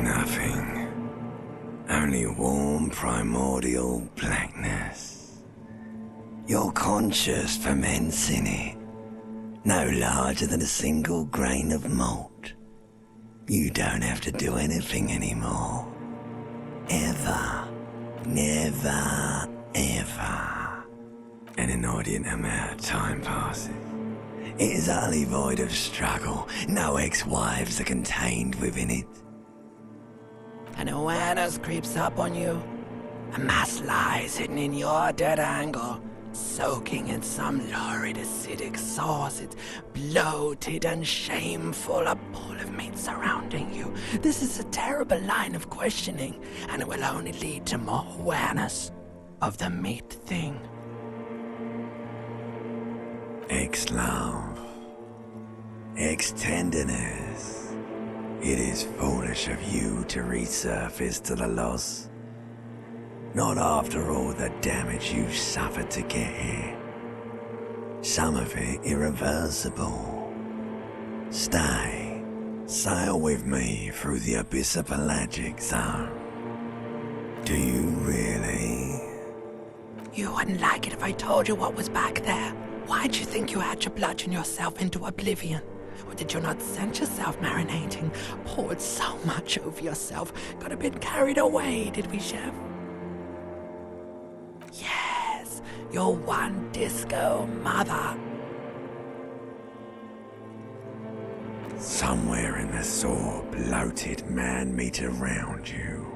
nothing. Only warm primordial blackness. Your conscious ferments in it, no larger than a single grain of malt. You don't have to do anything anymore. Ever. Never, ever. An inordinate amount of time passes. It is utterly void of struggle. No ex-wives are contained within it. An awareness creeps up on you. A mass lies hidden in your dead angle, soaking in some lurid acidic sauce. It's bloated and shameful, a pool of meat surrounding you. This is a terrible line of questioning, and it will only lead to more awareness of the meat thing. Ex-love. Ex-tenderness. It is foolish of you to resurface to the loss. Not after all the damage you've suffered to get here. Some of it irreversible. Stay. Sail with me through the abyss of pelagic zone. Do you really? You wouldn't like it if I told you what was back there. Why'd you think you had to bludgeon yourself into oblivion? Or did you not sense yourself marinating? Poured so much over yourself, got a bit carried away, did we, Chef? Yes, your one disco mother. Somewhere in the sore, bloated man-meat around you.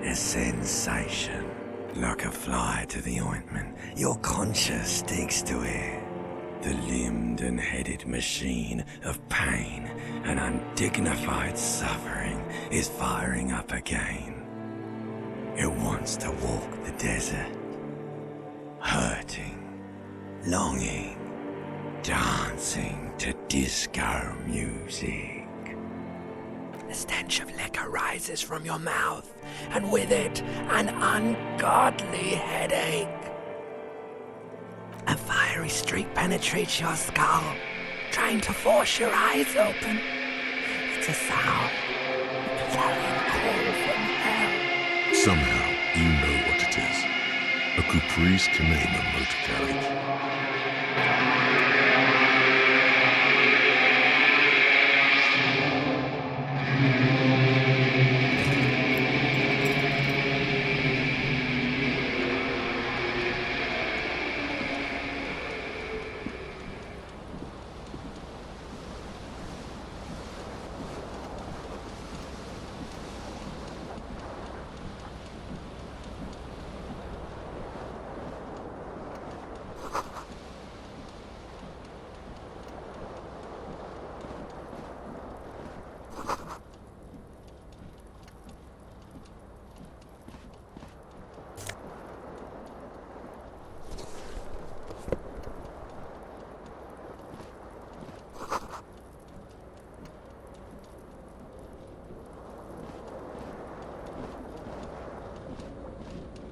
A sensation, like a fly to the ointment. Your conscience sticks to it. The limbed and headed machine of pain and undignified suffering is firing up again. It wants to walk the desert, hurting, longing, dancing to disco music. The stench of liquor rises from your mouth, and with it, an ungodly headache. A fiery streak penetrates your skull, trying to force your eyes open. It's a sound, a clarion call from hell. Somehow, you know what it is. A Caprice Canadian motor carriage.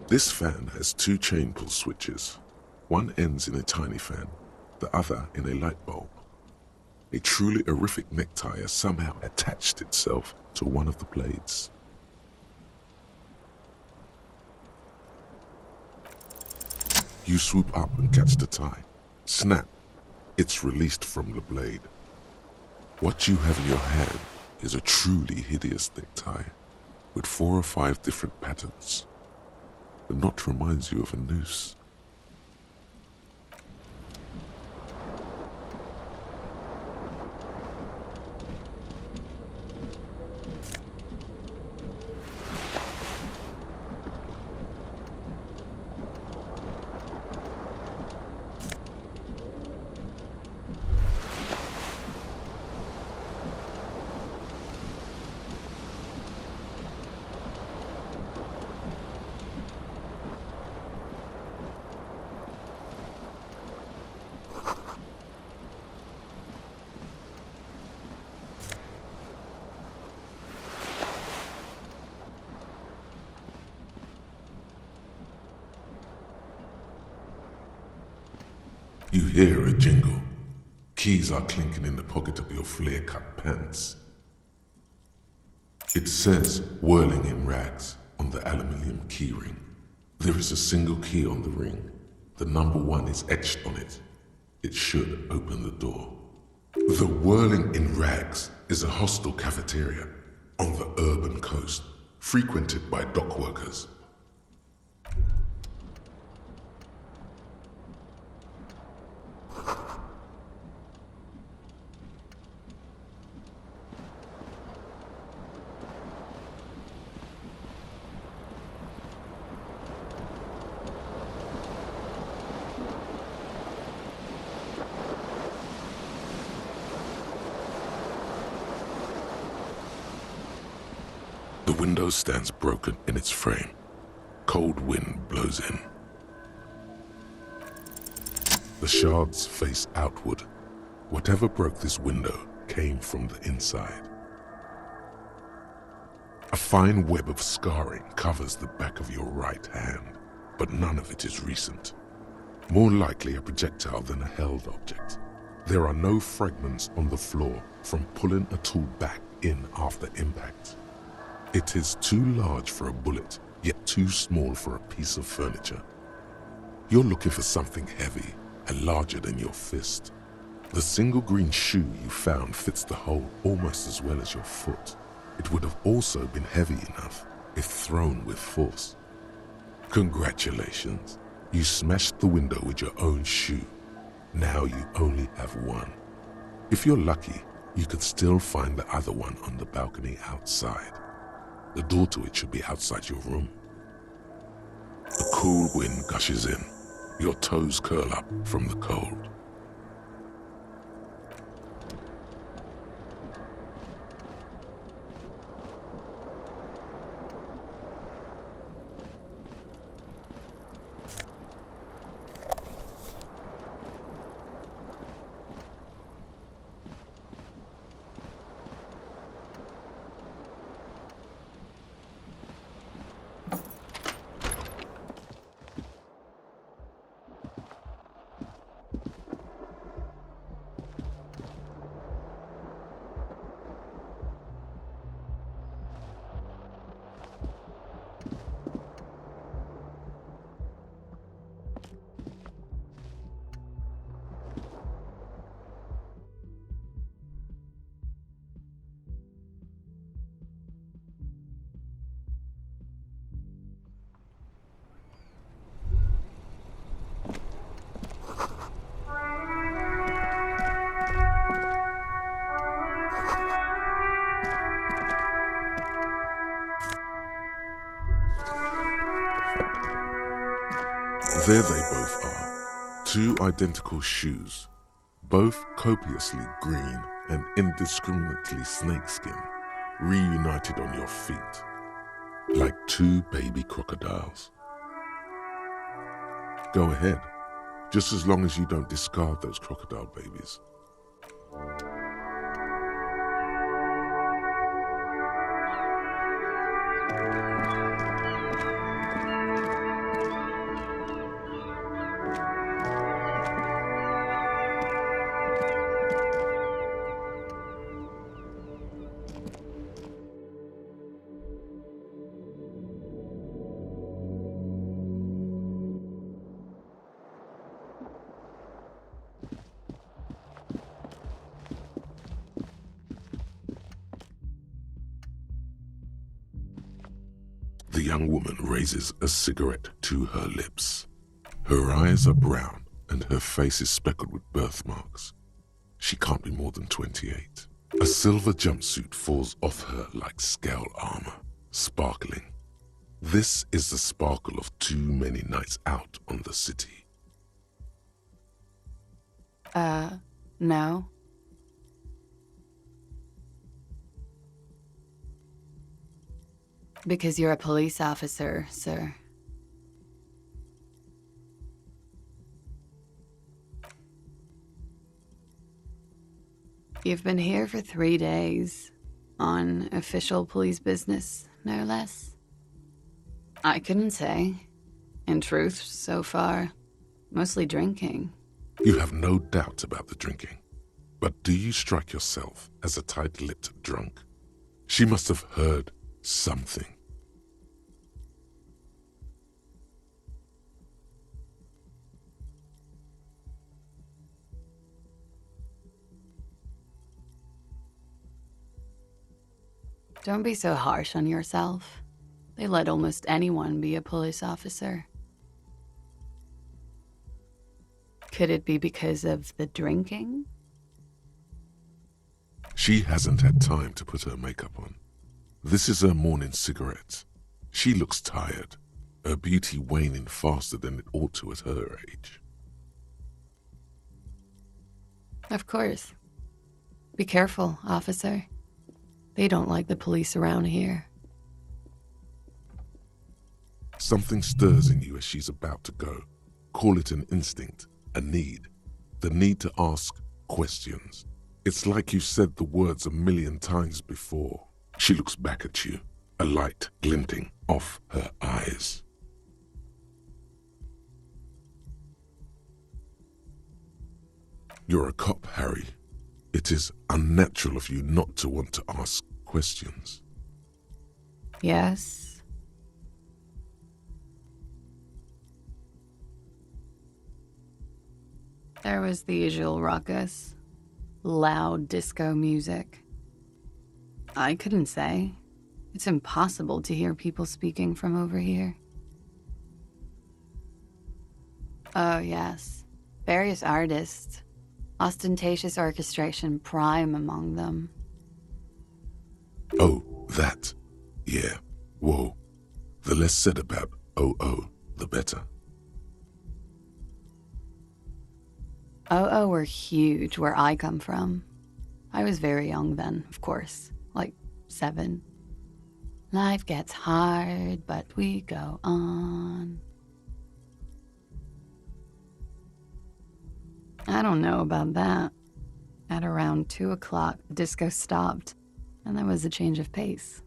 This fan has two chain pull switches. One ends in a tiny fan, the other in a light bulb. A truly horrific necktie has somehow attached itself to one of the blades. You swoop up and catch the tie. Snap! It's released from the blade. What you have in your hand is a truly hideous necktie with 4 or 5 different patterns. The knot reminds you of a noose. You hear a jingle. Keys are clinking in the pocket of your flare-cut pants. It says whirling in rags on the aluminium keyring. There is a single key on the ring. The number 1 is etched on it. It should open the door. The Whirling in Rags is a hostel cafeteria on the urban coast, frequented by dock workers. The window stands broken in its frame. Cold wind blows in. The shards face outward. Whatever broke this window came from the inside. A fine web of scarring covers the back of your right hand, but none of it is recent. More likely a projectile than a held object. There are no fragments on the floor from pulling a tool back in after impact. It is too large for a bullet, yet too small for a piece of furniture. You're looking for something heavy and larger than your fist. The single green shoe you found fits the hole almost as well as your foot. It would have also been heavy enough if thrown with force. Congratulations, you smashed the window with your own shoe. Now you only have one. If you're lucky, you could still find the other one on the balcony outside. The door to it should be outside your room. A cool wind gushes in. Your toes curl up from the cold. There they both are, 2 identical shoes, both copiously green and indiscriminately snakeskin, reunited on your feet, like 2 baby crocodiles. Go ahead, just as long as you don't discard those crocodile babies. The young woman raises a cigarette to her lips. Her eyes are brown and her face is speckled with birthmarks. She can't be more than 28. A silver jumpsuit falls off her like scale armor, sparkling. This is the sparkle of too many nights out on the city. No. Because you're a police officer, sir. You've been here for 3 days, on official police business, no less. I couldn't say. In truth, so far, mostly drinking. You have no doubt about the drinking. But do you strike yourself as a tight-lipped drunk? She must have heard something. Don't be so harsh on yourself. They let almost anyone be a police officer. Could it be because of the drinking? She hasn't had time to put her makeup on. This is her morning cigarette. She looks tired, her beauty waning faster than it ought to at her age. Of course. Be careful, officer. They don't like the police around here. Something stirs in you as she's about to go. Call it an instinct, a need. The need to ask questions. It's like you've said the words a million times before. She looks back at you, a light glinting off her eyes. You're a cop, Harry. It is unnatural of you not to want to ask questions. Yes? There was the usual ruckus. Loud disco music. I couldn't say. It's impossible to hear people speaking from over here. Oh, yes. Various artists. Ostentatious orchestration prime among them. Oh, that. Yeah. Whoa. The less said about oh, the better. Oh, were huge where I come from. I was very young then, of course. Like 7. Life gets hard, but we go on. I don't know about that. At around 2 o'clock, the disco stopped, and there was a change of pace.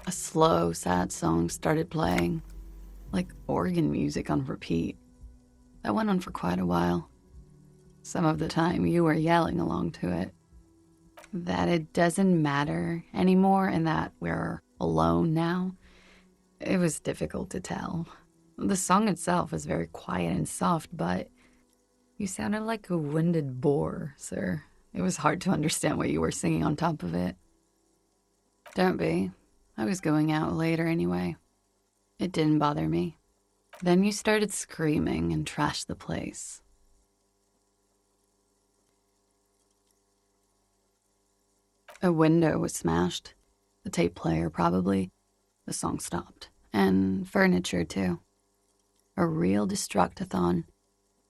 A slow, sad song started playing, like organ music on repeat. That went on for quite a while. Some of the time, you were yelling along to it. That it doesn't matter anymore and that we're alone now, it was difficult to tell. The song itself was very quiet and soft, but you sounded like a winded boar, sir. It was hard to understand what you were singing on top of it. Don't be. I was going out later anyway. It didn't bother me. Then you started screaming and trashed the place. A window was smashed. The tape player, probably. The song stopped. And furniture, too. A real destructathon.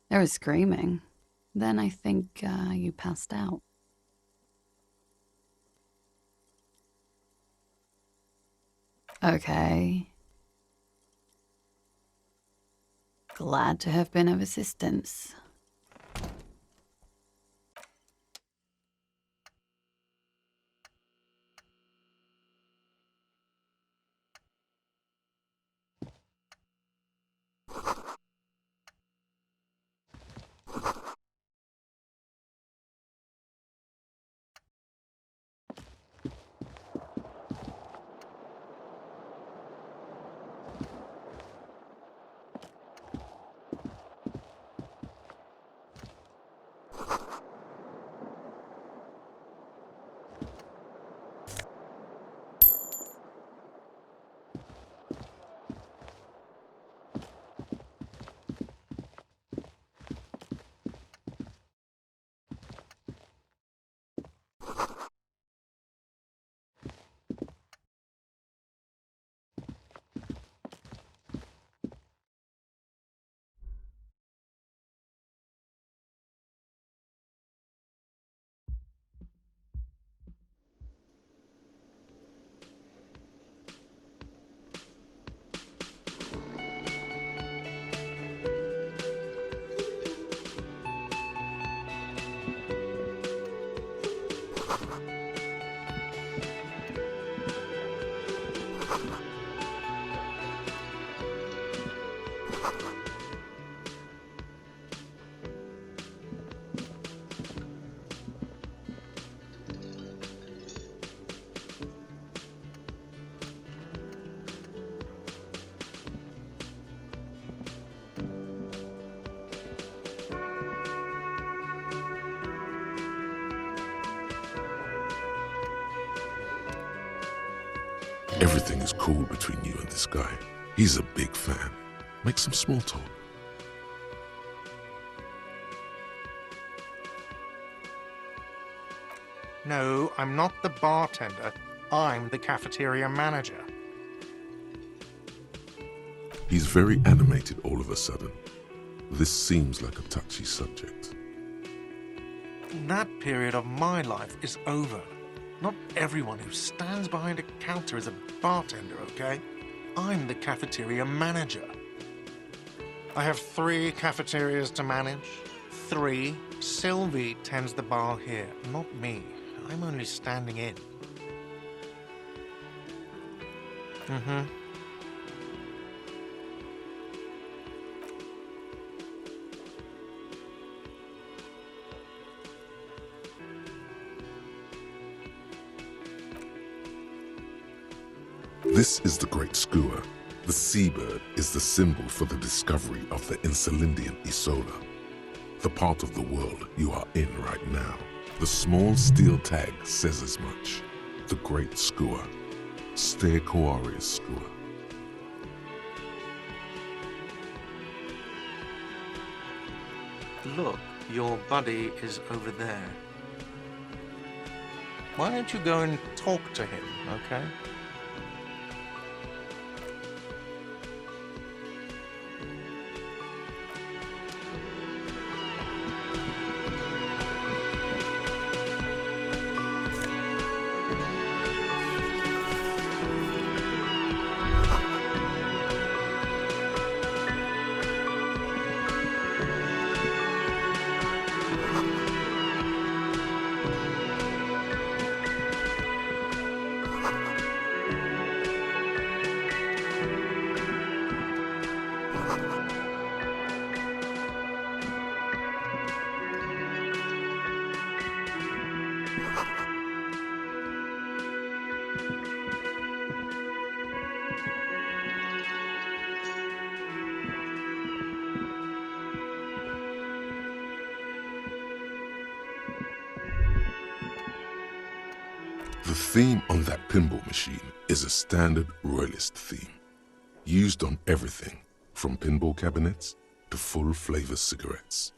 There was screaming. Then I think you passed out. Okay. Glad to have been of assistance. Everything is cool between you and this guy. He's a big fan. Make some small talk. No, I'm not the bartender. I'm the cafeteria manager. He's very animated all of a sudden. This seems like a touchy subject. That period of my life is over. Not everyone who stands behind a counter is a bartender, okay? I'm the cafeteria manager. I have 3 cafeterias to manage. 3. Sylvie tends the bar here, not me. I'm only standing in. This is the great skua. The seabird is the symbol for the discovery of the Insulindian Isola, the part of the world you are in right now. The small steel tag says as much. The great skua. Ste Koari's skua. Look, your buddy is over there. Why don't you go and talk to him, okay? The theme on that pinball machine is a standard royalist theme, used on everything from pinball cabinets to full-flavor cigarettes,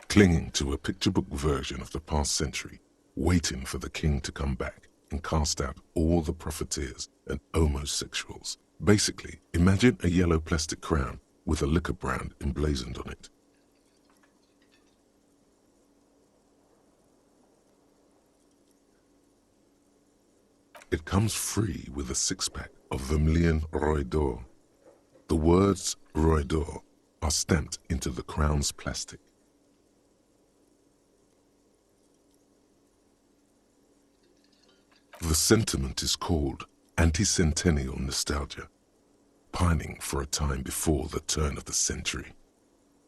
clinging to a picture book version of the past century, waiting for the king to come back and cast out all the profiteers and homosexuals. Basically, imagine a yellow plastic crown with a liquor brand emblazoned on it. It comes free with a 6-pack of Vermilion Roy d'Or. The words Roy d'Or are stamped into the crown's plastic. The sentiment is called anti-centennial nostalgia, pining for a time before the turn of the century.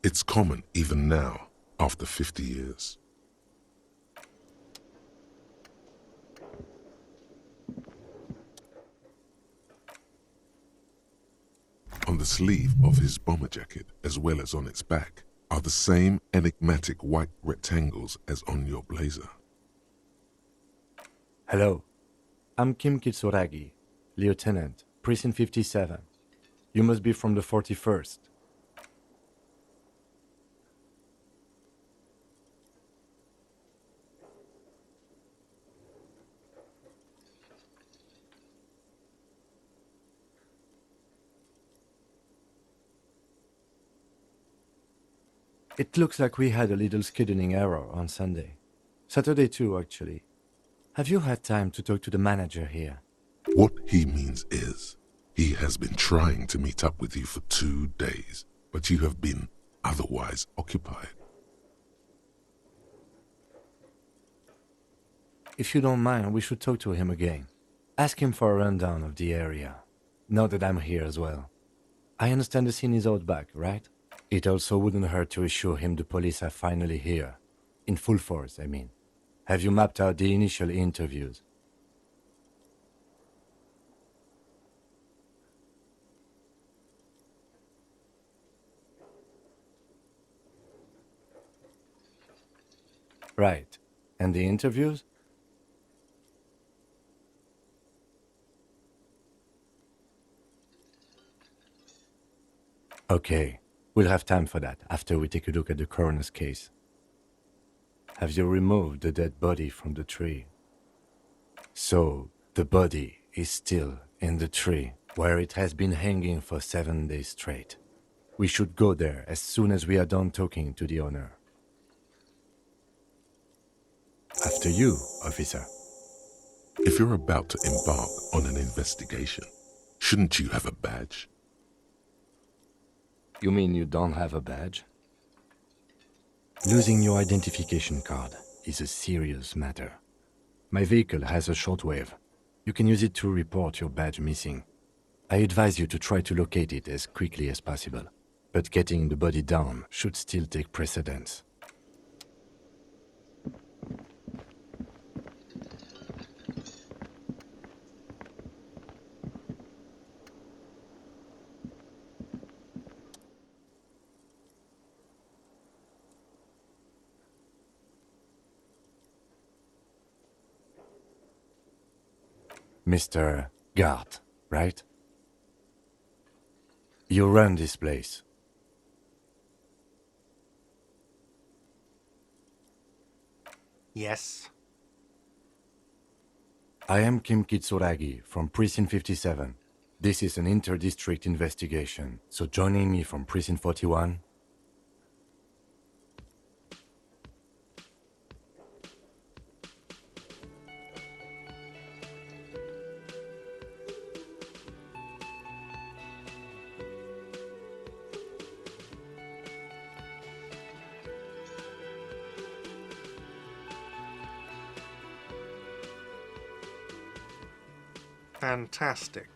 It's common even now, after 50 years. On the sleeve of his bomber jacket, as well as on its back, are the same enigmatic white rectangles as on your blazer. Hello, I'm Kim Kitsuragi, Lieutenant, Precinct 57. You must be from the 41st. It looks like we had a little scheduling error on Sunday. Saturday too, actually. Have you had time to talk to the manager here? What he means is, he has been trying to meet up with you for 2 days, but you have been otherwise occupied. If you don't mind, we should talk to him again. Ask him for a rundown of the area. Now that I'm here as well. I understand the scene is out back, right? It also wouldn't hurt to assure him the police are finally here. In full force, I mean. Have you mapped out the initial interviews? Right. And the interviews? Okay, we'll have time for that after we take a look at the coroner's case. Have you removed the dead body from the tree? So, the body is still in the tree, where it has been hanging for 7 days straight. We should go there as soon as we are done talking to the owner. After you, officer. If you're about to embark on an investigation, shouldn't you have a badge? You mean you don't have a badge? Losing your identification card is a serious matter. My vehicle has a shortwave. You can use it to report your badge missing. I advise you to try to locate it as quickly as possible, but getting the body down should still take precedence. Mr. Gart, right? You run this place. Yes. I am Kim Kitsuragi from Precinct 57. This is an inter-district investigation, so joining me from Precinct 41... Fantastic.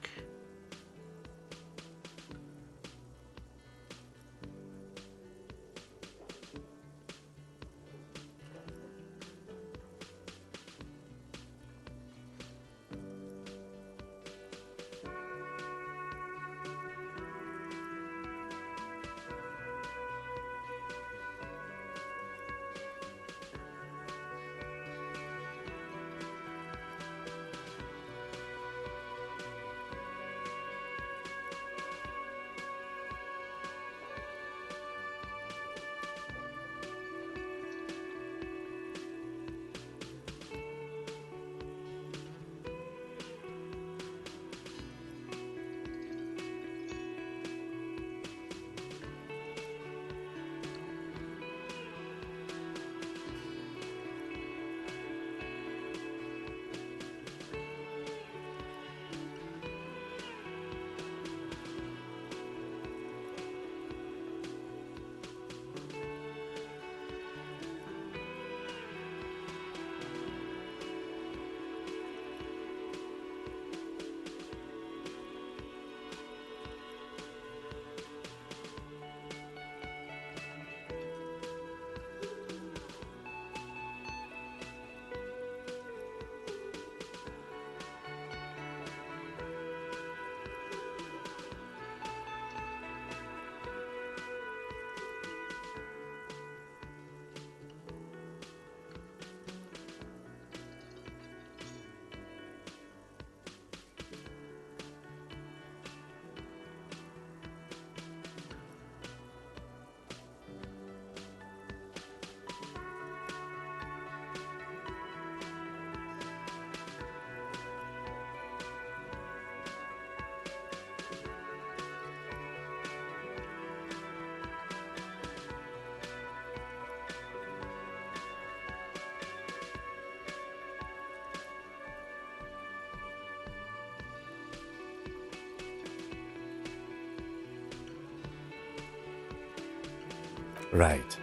Right.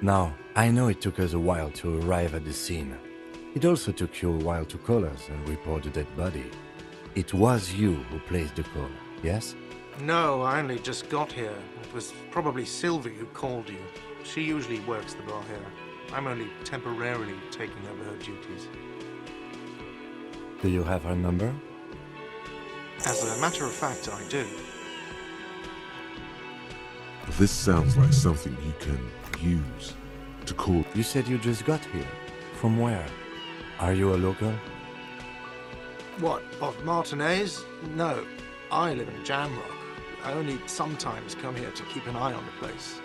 Now, I know it took us a while to arrive at the scene. It also took you a while to call us and report the dead body. It was you who placed the call, yes? No, I only just got here. It was probably Sylvie who called you. She usually works the bar here. I'm only temporarily taking over her duties. Do you have her number? As a matter of fact, I do. This sounds like something you can use to call. You said you just got here. From where? Are you a local? What, of Martinez? No, I live in Jamrock. I only sometimes come here to keep an eye on the place.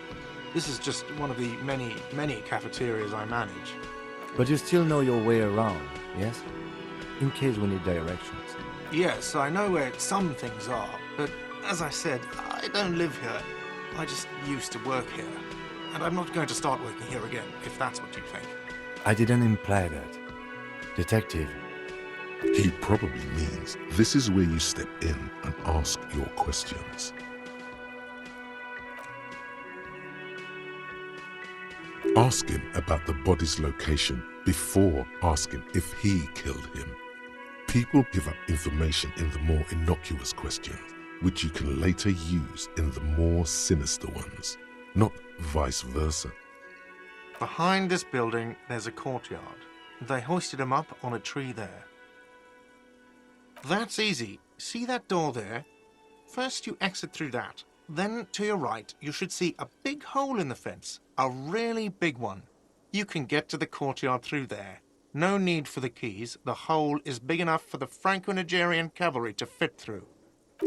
This is just one of the many, many cafeterias I manage. But you still know your way around, yes? In case we need directions. Yes, I know where some things are, but as I said, I don't live here. I just used to work here. And I'm not going to start working here again, if that's what you think. I didn't imply that. Detective, He probably means this is where you step in and ask your questions. Ask him about the body's location before asking if he killed him. People give up information in the more innocuous questions, which you can later use in the more sinister ones, not vice versa. Behind this building, there's a courtyard. They hoisted him up on a tree there. That's easy. See that door there? First you exit through that. Then, to your right, you should see a big hole in the fence. A really big one. You can get to the courtyard through there. No need for the keys. The hole is big enough for the Franco-Nigerian cavalry to fit through.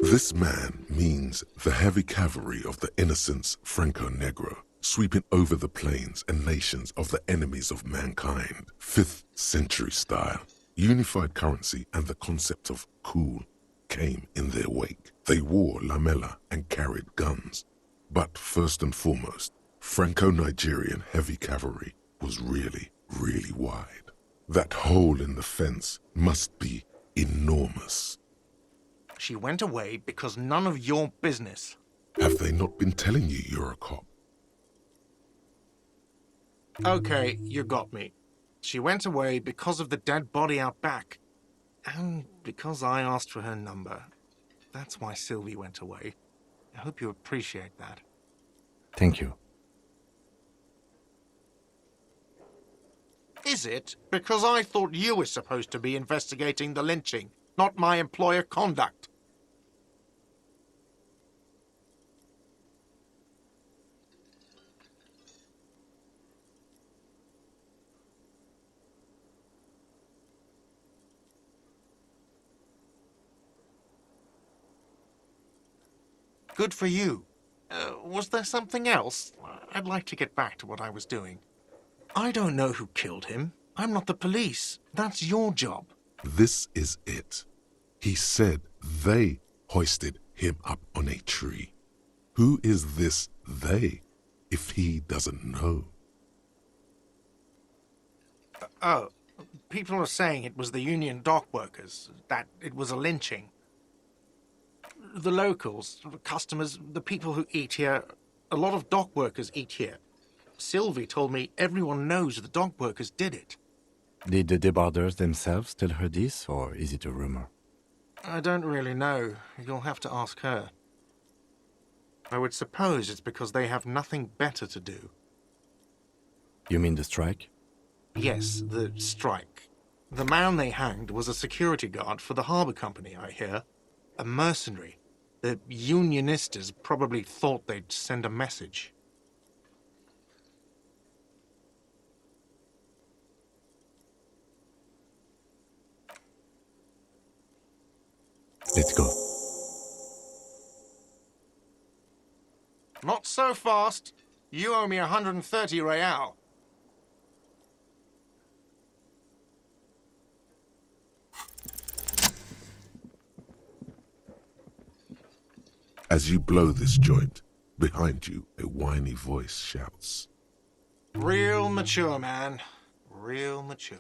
This man means the heavy cavalry of the innocents Franco-Negro, sweeping over the plains and nations of the enemies of mankind, 5th century style. Unified currency and the concept of cool came in their wake. They wore lamella and carried guns. But first and foremost, Franco-Nigerian heavy cavalry was really, really wide. That hole in the fence must be enormous. She went away because none of your business. Have they not been telling you you're a cop? Okay, you got me. She went away because of the dead body out back. And because I asked for her number. That's why Sylvie went away. I hope you appreciate that. thank you. Is it? Because I thought you were supposed to be investigating the lynching, not my employer conduct. Good for you. Was there something else? I'd like to get back to what I was doing. I don't know who killed him. I'm not the police. That's your job. This is it. He said they hoisted him up on a tree. Who is this they, if he doesn't know? Oh, people are saying it was the union dock workers, that it was a lynching. The locals, the customers, the people who eat here, a lot of dock workers eat here. Sylvie told me everyone knows the dock workers did it. Did the debarders themselves tell her this, or is it a rumor? I don't really know. You'll have to ask her. I would suppose it's because they have nothing better to do. You mean the strike? Yes, the strike. The man they hanged was a security guard for the harbour company, I hear. A mercenary. The unionistas probably thought they'd send a message. Let's go. Not so fast. You owe me 130 real. As you blow this joint, behind you a whiny voice shouts. Real mature, man. Real mature.